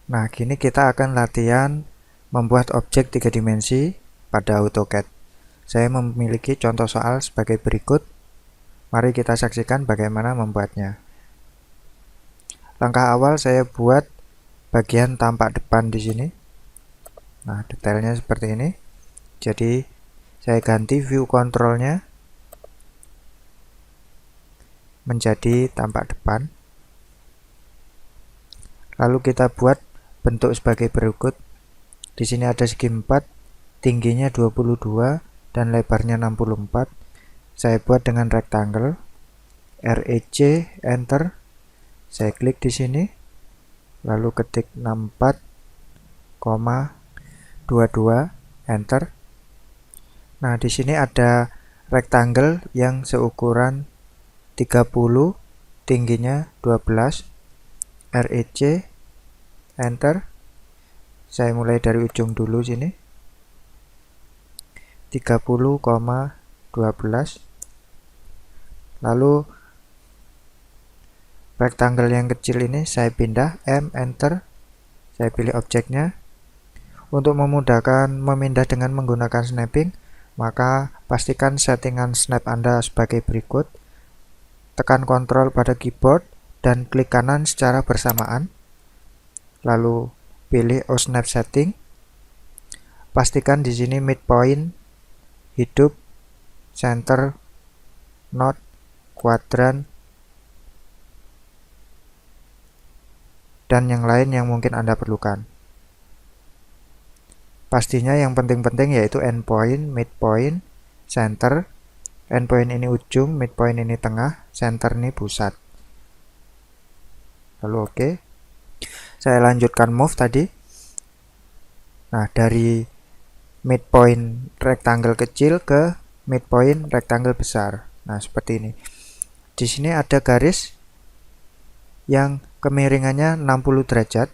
Nah, kini kita akan latihan membuat objek 3 dimensi pada AutoCAD. Saya memiliki contoh soal sebagai berikut. Mari kita saksikan bagaimana membuatnya. Langkah awal saya buat bagian tampak depan di sini. Nah, detailnya seperti ini. Jadi, saya ganti view controlnya menjadi tampak depan. Lalu kita buat bentuk sebagai berikut. Di sini ada segi 4, tingginya 22 dan lebarnya 64. Saya buat dengan rectangle. REC, enter. Saya klik di sini. Lalu ketik 64,22, enter. Nah, di sini ada rectangle yang seukuran 30, tingginya 12. REC, enter. Saya mulai dari ujung dulu sini. 30,12. Lalu rectangle yang kecil ini saya pindah, M, enter. Saya pilih objeknya. Untuk memudahkan memindah dengan menggunakan snapping, maka pastikan settingan snap Anda sebagai berikut. Tekan Ctrl pada keyboard dan klik kanan secara bersamaan. Lalu pilih Snap Setting. Pastikan di sini midpoint hidup, center, node, kuadran, dan yang lain yang mungkin Anda perlukan. Pastinya yang penting-penting yaitu endpoint, midpoint, center. Endpoint ini ujung, midpoint ini tengah, center ini pusat. Lalu oke. Saya lanjutkan move tadi. Nah, dari midpoint rectangle kecil ke midpoint rectangle besar. Nah, seperti ini. Di sini ada garis yang kemiringannya 60 derajat.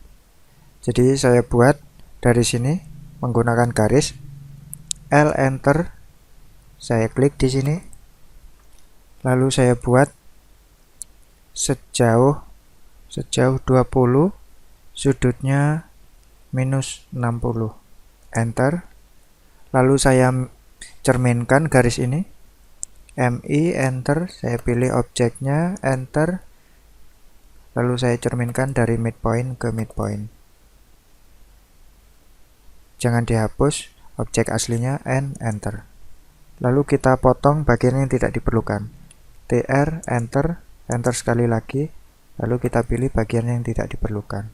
Jadi saya buat dari sini menggunakan garis L, enter. Saya klik di sini. Lalu saya buat sejauh 20, sudutnya minus 60. Enter. Lalu saya cerminkan garis ini. MI, enter. Saya pilih objeknya, enter. Lalu saya cerminkan dari midpoint ke midpoint. Jangan dihapus objek aslinya, N, enter. Lalu kita potong bagian yang tidak diperlukan. TR, enter. Enter sekali lagi. Lalu kita pilih bagian yang tidak diperlukan.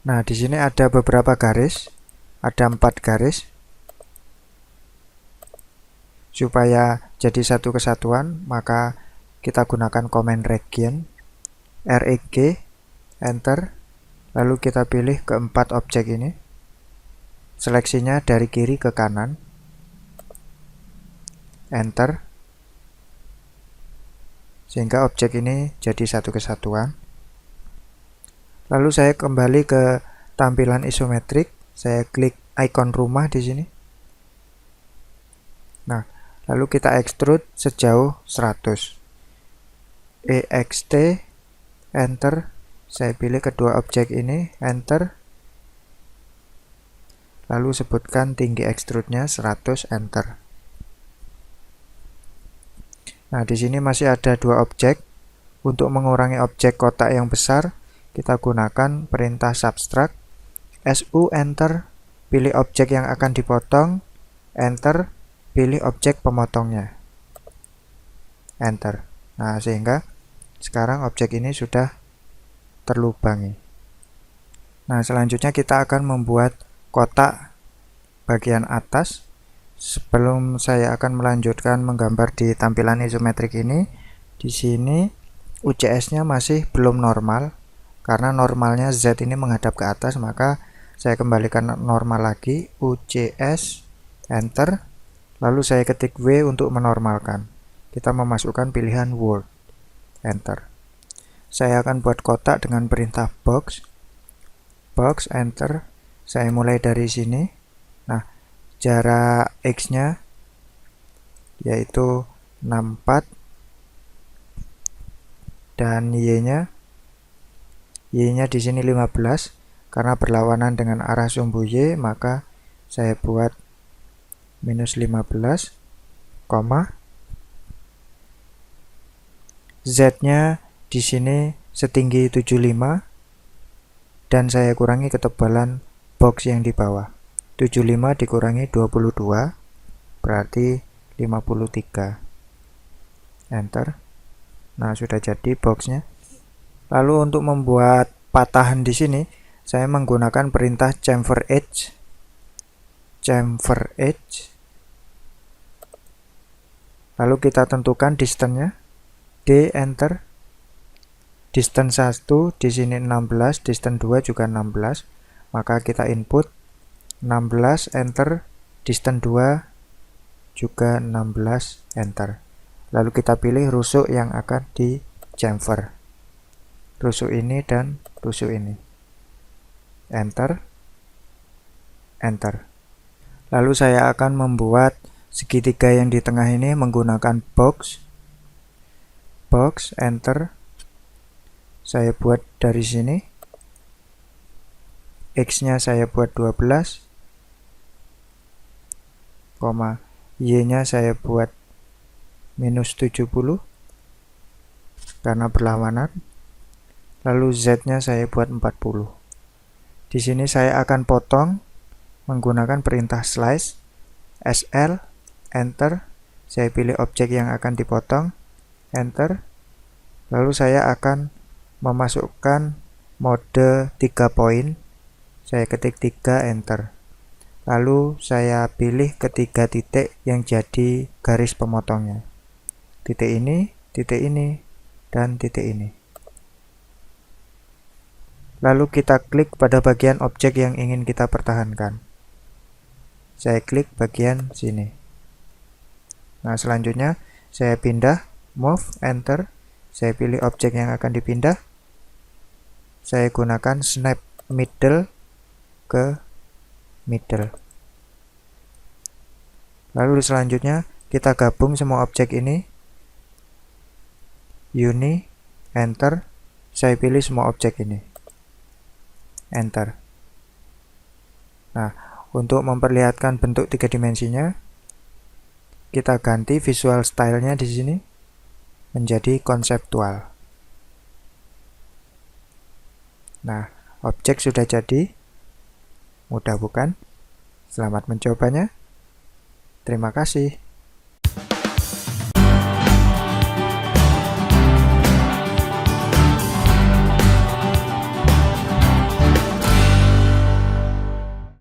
Nah, di sini ada beberapa garis. Ada 4 garis. Supaya jadi satu kesatuan, maka kita gunakan command region. REG, enter. Lalu kita pilih keempat objek ini. Seleksinya dari kiri ke kanan. Enter. Sehingga objek ini jadi satu kesatuan. Lalu saya kembali ke tampilan isometrik. Saya klik icon rumah di sini. Nah, lalu kita extrude sejauh 100. EXT, enter. Saya pilih kedua objek ini, enter. Lalu sebutkan tinggi extrude-nya 100, enter. Nah, di sini masih ada 2 objek. Untuk mengurangi objek kotak yang besar, kita gunakan perintah subtract. SU, enter. Pilih objek yang akan dipotong, enter. Pilih objek pemotongnya, enter. Nah, sehingga sekarang objek ini sudah terlubangi. Nah, selanjutnya kita akan membuat kotak bagian atas. Sebelum saya akan melanjutkan menggambar di tampilan isometrik ini, di sini UCS-nya masih belum normal. Karena normalnya Z ini menghadap ke atas, maka saya kembalikan normal lagi, UCS, enter. Lalu saya ketik W untuk menormalkan. Kita memasukkan pilihan Word, enter. Saya akan buat kotak dengan perintah box, enter. Saya mulai dari sini. Nah, jarak X-nya yaitu 64 dan Y-nya di sini 15 karena berlawanan dengan arah sumbu Y, maka saya buat minus 15, Z-nya di sini setinggi 75 dan saya kurangi ketebalan box yang di bawah. 75 dikurangi 22 berarti 53. Enter. Nah, sudah jadi boxnya. Lalu untuk membuat patahan di sini, saya menggunakan perintah chamfer edge. Lalu kita tentukan distance-nya. D, enter. Distance 1 di sini 16, distance 2 juga 16. Maka kita input 16, enter. Distance 2 juga 16, enter. Lalu kita pilih rusuk yang akan di chamfer. Rusuk ini dan rusuk ini. Enter. Enter. Lalu saya akan membuat segitiga yang di tengah ini menggunakan box. Enter. Saya buat dari sini. X-nya saya buat 12, Y-nya saya buat minus 70 karena berlawanan. Lalu Z-nya saya buat 40. Di sini saya akan potong menggunakan perintah slice. SL, enter. Saya pilih objek yang akan dipotong, enter. Lalu saya akan memasukkan mode 3 poin. Saya ketik 3, enter. Lalu saya pilih ketiga titik yang jadi garis pemotongnya. Titik ini, dan titik ini. Lalu kita klik pada bagian objek yang ingin kita pertahankan. Saya klik bagian sini. Nah, selanjutnya saya pindah, move, enter. Saya pilih objek yang akan dipindah. Saya gunakan snap middle ke middle. Lalu selanjutnya kita gabung semua objek ini. Uni, enter. Saya pilih semua objek ini. Enter. Nah, untuk memperlihatkan bentuk 3 dimensinya, kita ganti visual style-nya di sini menjadi konseptual. Nah, objek sudah jadi. Mudah bukan? Selamat mencobanya. Terima kasih.